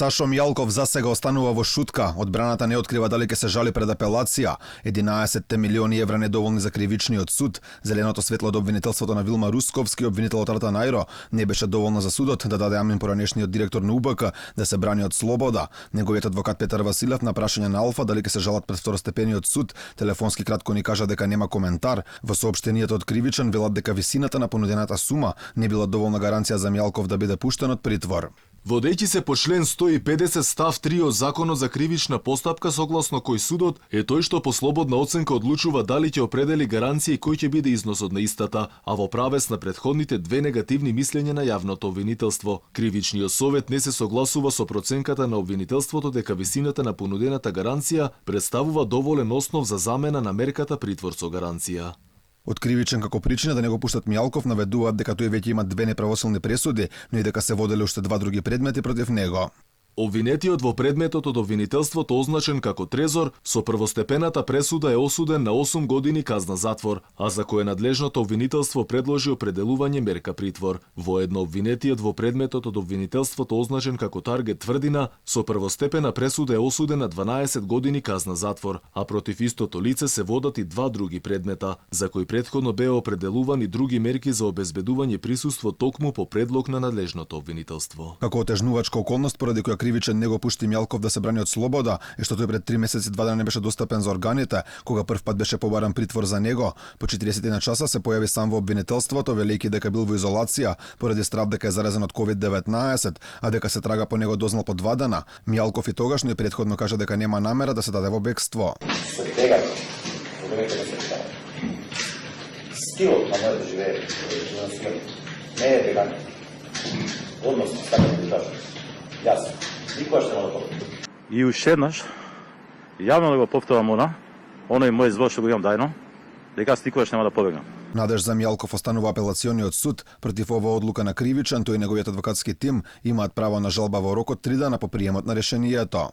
Сашо Мијалков за сега останува во шутка. Одбраната не открива дали ќе се жали пред апелација. 11 милиони евра недоволни за кривичниот суд. Зеленото светло од обвинителството на Вилма Русковски, обвинител од Арта Најро, не беше доволно за судот да даде амин поранешниот директор на УБК да се брани од слобода. Неговиот адвокат Петар Василев на прашање на Алфа дали ќе се жалат пред второстепениот суд, телефонски кратко ни кажа дека нема коментар. Во соопштението од кривичен велат дека висината на понудената сума не била доволна гаранција за Мијалков да биде пуштен од притвор. Водејќи се по член 150 став 3 од Законот за кривична постапка, согласно кој судот е тој што по слободна оценка одлучува дали ќе определи гаранција и кој ќе биде износот на истата, а во правец на претходните две негативни мислења на јавното обвинителство. Кривичниот совет не се согласува со проценката на обвинителството дека висината на понудената гаранција представува доволен основ за замена на мерката притвор со гаранција. Од кривичен како причина да не го пуштат Мијалков наведуваат дека тој веќе има 2 неправосилни пресуди, но и дека се водели уште 2 други предмети против него. Обвинетиот во предметот од обвинителството означен како Трезор, со првостепената пресуда е осуден на 8 години казна затвор, а за кој надлежното обвинителство предложи определување мерка притвор. Воедно обвинетиот во предметот од обвинителството означен како Таргет Тврдина, со првостепена пресуда е осуден на 12 години казна затвор, а против истото лице се водат и 2 други предмета, за кои претходно беа определувани други мерки за обезбедување присуство токму по предлог на надлежното обвинителство. Како отежнувачка околност поради која кривичен не го пушти Мијалков да се брани од слобода е што тој пред 3 месеци 2 дена не беше достапен за органите, кога прв пат беше побаран притвор за него. По 40 на часа се појави сам во обвинителството, велејќи дека бил во изолација поради страв дека е заразен од COVID-19, а дека се трага по него дознал по 2 дена. Мијалков и тогаш, но и претходно кажа дека нема намера да се даде во бегство. Стилот на моето живење, не е веган. Однос така да јас никогаш нема да повторам. И уште еднаш, јавно да го повторам оној мој збор што го имам дајно, дека никогаш нема да побегнам. Надеж за Мијалков останува апелациониот суд против оваа одлука на кривичен, тој и неговиот адвокатски тим имаат право на жалба во рок од 3 дена по приемот на решението.